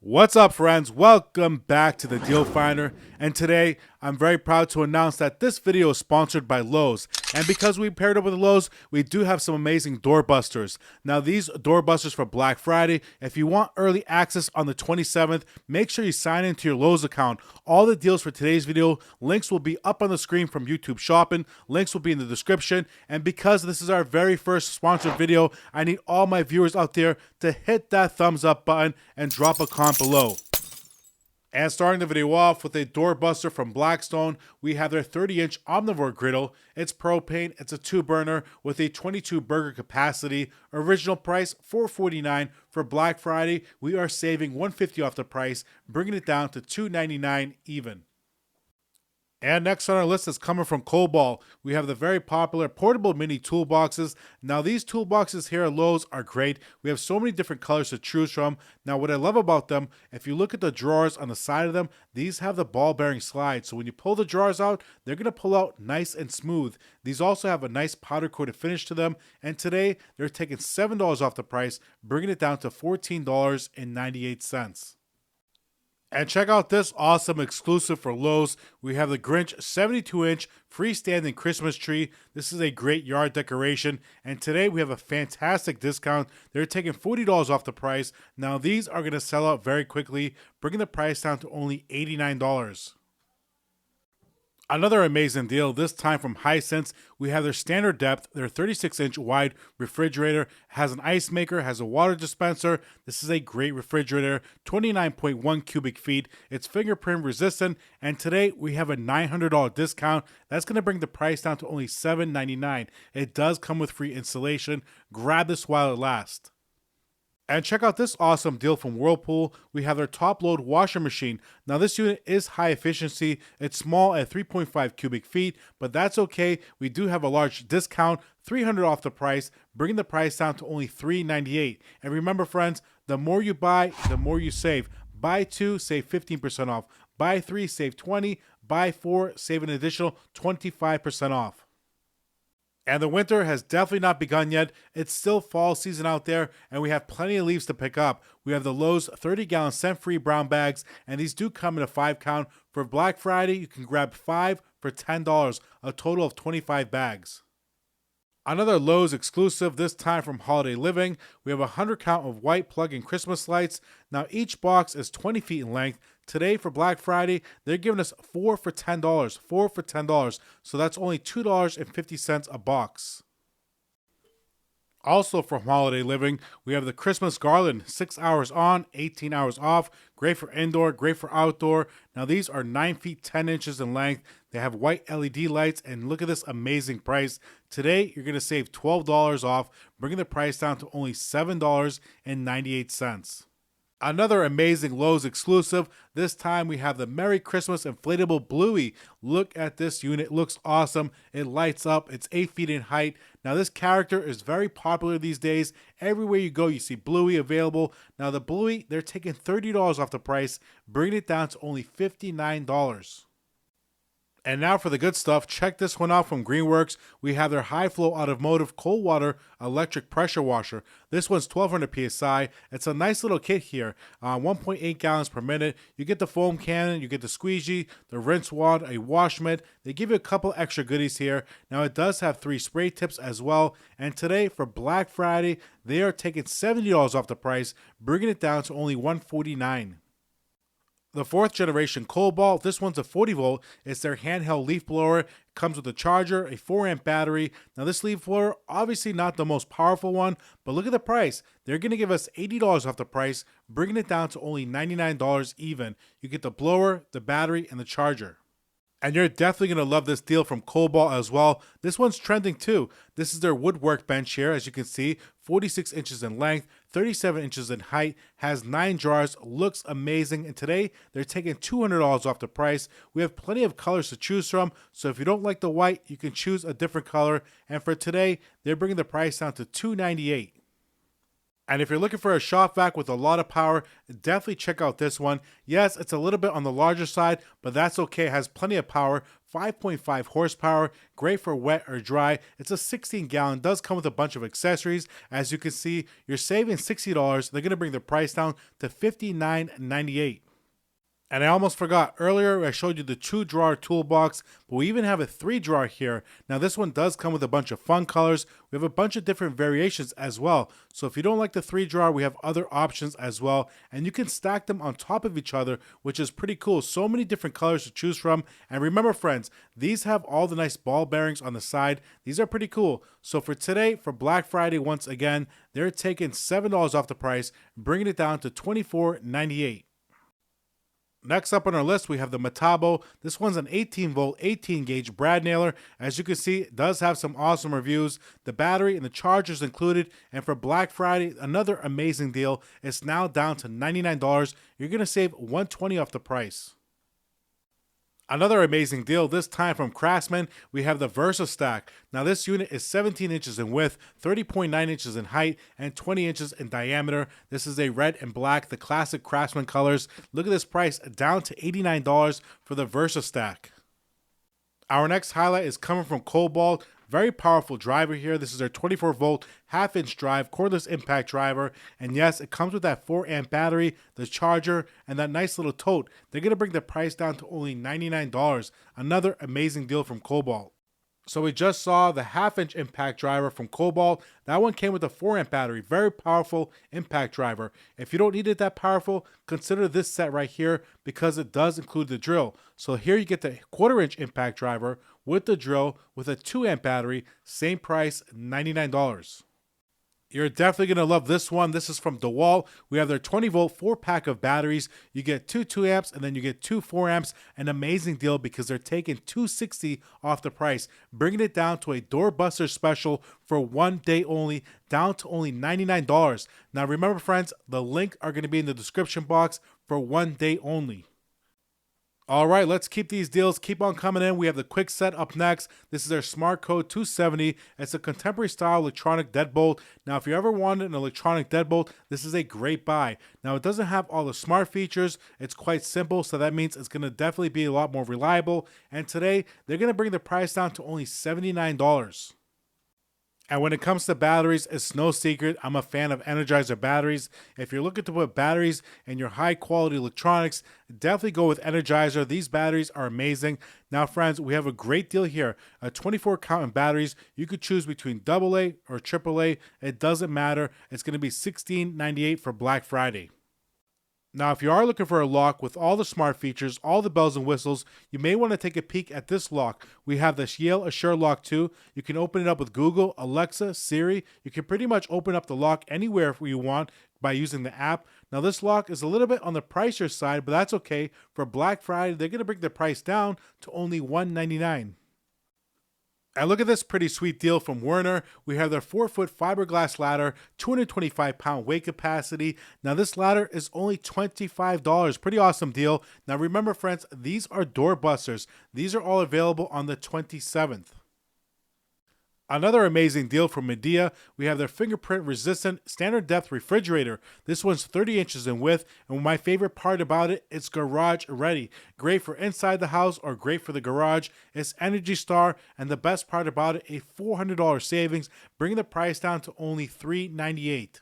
What's up, friends? Welcome back to the Deal Finder, and today I'm very proud to announce that this video is sponsored by Lowe's. And because we paired up with Lowe's, we do have some amazing doorbusters. Now, these doorbusters for Black Friday, if you want early access on the 27th, make sure you sign into your Lowe's account. All the deals for today's video, links will be up on the screen from YouTube Shopping, links will be in the description, and because this is our very first sponsored video, I need all my viewers out there to hit that thumbs up button and drop a comment below. And starting the video off with a doorbuster from Blackstone, we have their 30-inch omnivore griddle. It's propane, it's a 2-burner with a 22 burger capacity. Original price $449. For Black Friday, we are saving $150 off the price, bringing it down to $299 even. And next on our list is coming from Cobalt. We have the very popular portable mini toolboxes. Now, these toolboxes here at Lowe's are great. We have so many different colors to choose from. Now, what I love about them, if you look at the drawers on the side of them, these have the ball bearing slide. So when you pull the drawers out, they're going to pull out nice and smooth. These also have a nice powder coated finish to them. And today, they're taking $7 off the price, bringing it down to $14.98. And check out this awesome exclusive for Lowe's. We have the Grinch 72-inch freestanding Christmas tree. This is a great yard decoration. And today we have a fantastic discount. They're taking $40 off the price. Now these are going to sell out very quickly, bringing the price down to only $89. Another amazing deal, this time from Hisense. We have their standard depth, their 36-inch wide refrigerator, has an ice maker, has a water dispenser. This is a great refrigerator, 29.1 cubic feet. It's fingerprint resistant, and today we have a $900 discount. That's going to bring the price down to only $799. It does come with free installation. Grab this while it lasts. And check out this awesome deal from Whirlpool. We have their top load washer machine. Now this unit is high efficiency. It's small at 3.5 cubic feet, but that's okay. We do have a large discount, $300 off the price, bringing the price down to only $398. And remember, friends, the more you buy, the more you save. Buy 2, save 15% off. Buy 3, save 20. Buy 4, save an additional 25% off. And the winter has definitely not begun yet. It's still fall season out there, and we have plenty of leaves to pick up. We have the Lowe's 30-gallon scent-free brown bags, and these do come in a 5-count. For Black Friday, you can grab 5 for $10, a total of 25 bags. Another Lowe's exclusive, this time from Holiday Living. We have a 100-count of white plug-in Christmas lights. Now each box is 20 feet in length. Today for Black Friday, they're giving us 4 for $10. 4 for $10. So that's only $2.50 a box. Also from Holiday Living, we have the Christmas garland, 6 hours on, 18 hours off. Great for indoor, great for outdoor. Now these are 9 feet 10 inches in length. They have white LED lights, and look at this amazing price. Today, you're going to save $12 off, bringing the price down to only $7.98. Another amazing Lowe's exclusive. This time we have the Merry Christmas inflatable Bluey. Look at this unit. It looks awesome. It lights up. It's 8 feet in height. Now this character is very popular these days. Everywhere you go, you see Bluey available. Now the Bluey, they're taking $30 off the price, bringing it down to only $59. And now for the good stuff. Check this one out from Greenworks. We have their high flow automotive cold water electric pressure washer. This one's 1200 psi. It's a nice little kit here, 1.8 gallons per minute. You get the foam cannon, you get the squeegee, the rinse wad, a wash mitt. They give you a couple extra goodies here. Now it does have 3 spray tips as well. And today for Black Friday, they are taking $70 off the price, bringing it down to only $149. The 4th generation Cobalt, this one's a 40 volt. It's their handheld leaf blower. It comes with a charger, a 4-amp battery. Now this leaf blower, obviously not the most powerful one, but look at the price. They're going to give us $80 off the price, bringing it down to only $99 even. You get the blower, the battery, and the charger. And you're definitely going to love this deal from Cobalt as well. This one's trending too. This is their wood workbench here, as you can see, 46 inches in length, 37 inches in height, has 9 drawers, looks amazing. And today, they're taking $200 off the price. We have plenty of colors to choose from, so if you don't like the white, you can choose a different color. And for today, they're bringing the price down to $298. And if you're looking for a shop vac with a lot of power, definitely check out this one. Yes, it's a little bit on the larger side, but that's okay. It has plenty of power, 5.5 horsepower, great for wet or dry. It's a 16-gallon, does come with a bunch of accessories. As you can see, you're saving $60. They're going to bring the price down to $59.98. And I almost forgot, earlier I showed you the 2-drawer toolbox, but we even have a 3-drawer here. Now this one does come with a bunch of fun colors. We have a bunch of different variations as well. So if you don't like the 3-drawer, we have other options as well. And you can stack them on top of each other, which is pretty cool. So many different colors to choose from. And remember friends, these have all the nice ball bearings on the side. These are pretty cool. So for today, for Black Friday, once again, they're taking $7 off the price, bringing it down to $24.98. Next up on our list, we have the Metabo. This one's an 18-volt, 18-gauge brad nailer. As you can see, it does have some awesome reviews. The battery and the chargers included. And for Black Friday, another amazing deal. It's now down to $99. You're going to save $120 off the price. Another amazing deal, this time from Craftsman, we have the Versa Stack. Now this unit is 17 inches in width, 30.9 inches in height, and 20 inches in diameter. This is a red and black, the classic Craftsman colors. Look at this price, down to $89 for the Versa Stack. Our next highlight is coming from Cobalt. Very powerful driver here. This is our 24-volt, half-inch drive, cordless impact driver. And yes, it comes with that 4-amp battery, the charger, and that nice little tote. They're going to bring the price down to only $99. Another amazing deal from Cobalt. So we just saw the half-inch impact driver from Cobalt. That one came with a 4-amp battery. Very powerful impact driver. If you don't need it that powerful, consider this set right here because it does include the drill. So here you get the 1/4-inch impact driver with the drill with a 2-amp battery. Same price, $99. You're definitely going to love this one. This is from DeWalt. We have their 20-volt 4-pack of batteries. You get 2 2-amps and then you get 2 4-amps. An amazing deal because they're taking $260 off the price, bringing it down to a Doorbusters special for one day only, down to only $99. Now remember friends, the link are going to be in the description box for one day only. All right, let's keep these deals. Keep on coming in. We have the quick set up next. This is our Smart Code 270. It's a contemporary style electronic deadbolt. Now, if you ever wanted an electronic deadbolt, this is a great buy. Now, it doesn't have all the smart features. It's quite simple, so that means it's going to definitely be a lot more reliable. And today, they're going to bring the price down to only $79. And when it comes to batteries, it's no secret, I'm a fan of Energizer batteries. If you're looking to put batteries in your high quality electronics, definitely go with Energizer. These batteries are amazing. Now friends, we have a great deal here. A 24 count in batteries. You could choose between AA or AAA. It doesn't matter. It's going to be $16.98 for Black Friday. Now, if you are looking for a lock with all the smart features, all the bells and whistles, you may want to take a peek at this lock. We have this Yale Assure Lock 2. You can open it up with Google, Alexa, Siri. You can pretty much open up the lock anywhere you want by using the app. Now, this lock is a little bit on the pricier side, but that's okay. For Black Friday, they're going to bring the price down to only $199. And look at this pretty sweet deal from Werner. We have their 4-foot fiberglass ladder, 225-pound weight capacity. Now this ladder is only $25. Pretty awesome deal. Now remember friends, these are doorbusters. These are all available on the 27th. Another amazing deal from Medea, we have their fingerprint resistant standard depth refrigerator. This one's 30 inches in width, and my favorite part about it, it's garage ready. Great for inside the house or great for the garage. It's Energy Star, and the best part about it, a $400 savings, bringing the price down to only $398.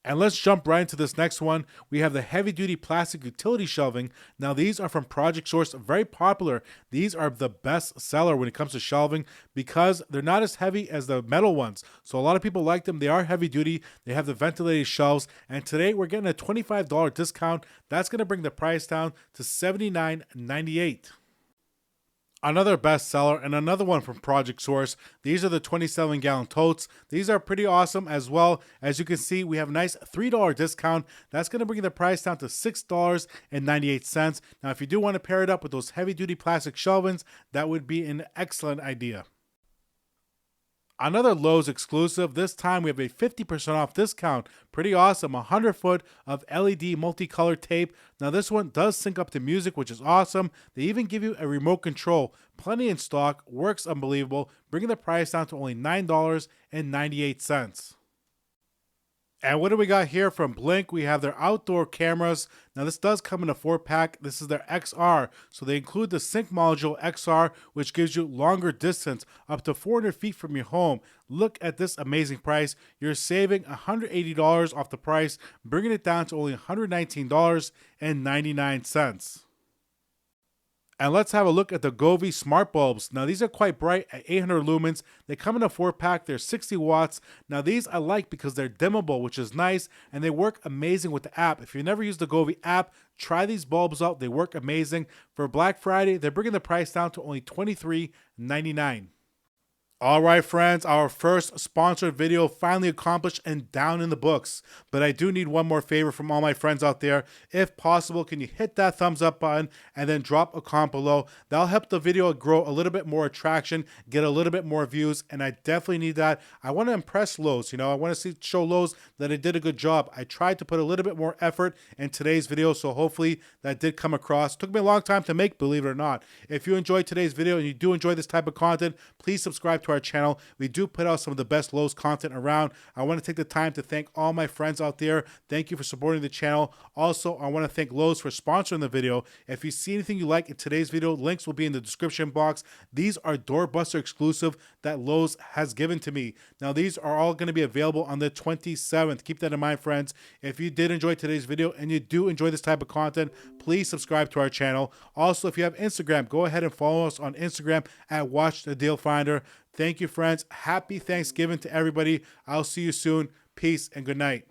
And let's jump right into this next one. We have the heavy duty plastic utility shelving. Now these are from Project Source, very popular. These are the best seller when it comes to shelving because they're not as heavy as the metal ones. So a lot of people like them. They are heavy duty. They have the ventilated shelves. And today we're getting a $25 discount. That's going to bring the price down to $79.98. Another bestseller and another one from Project Source. These are the 27-gallon totes. These are pretty awesome as well. As you can see, we have a nice $3 discount. That's going to bring the price down to $6.98. Now, if you do want to pair it up with those heavy-duty plastic shelvings, that would be an excellent idea. Another Lowe's exclusive. This time we have a 50% off discount. Pretty awesome. 100 foot of LED multicolor tape. Now this one does sync up to music, which is awesome. They even give you a remote control. Plenty in stock. Works unbelievable. Bringing the price down to only $9.98. And what do we got here from Blink? We have their outdoor cameras. Now this does come in a 4-pack. This is their XR. So they include the Sync module XR, which gives you longer distance, up to 400 feet from your home. Look at this amazing price. You're saving $180 off the price, bringing it down to only $119.99. And let's have a look at the Govee smart bulbs. Now these are quite bright at 800 lumens. They come in a 4-pack, they're 60 watts. Now these I like because they're dimmable, which is nice, and they work amazing with the app. If you've never used the Govee app, try these bulbs out. They work amazing. For Black Friday, they're bringing the price down to only $23.99. All right, friends, our first sponsored video finally accomplished and down in the books. But I do need one more favor from all my friends out there. If possible, can you hit that thumbs up button and then drop a comment below? That'll help the video grow a little bit more attraction, get a little bit more views, and I definitely need that. I want to impress Lowe's. I want to show Lowe's that I did a good job. I tried to put a little bit more effort in today's video, so hopefully that did come across. It took me a long time to make, believe it or not. If you enjoyed today's video and you do enjoy this type of content, please subscribe to our channel. We do put out some of the best Lowe's content around. I want to take the time to thank all my friends out there. Thank you for supporting the channel. Also, I want to thank Lowe's for sponsoring the video. If you see anything you like in today's video, links will be in the description box. These are Doorbuster exclusive that Lowe's has given to me. Now, these are all going to be available on the 27th. Keep that in mind, friends. If you did enjoy today's video and you do enjoy this type of content, please subscribe to our channel. Also, if you have Instagram, go ahead and follow us on Instagram at Watch the Deal Finder. Thank you, friends. Happy Thanksgiving to everybody. I'll see you soon. Peace and good night.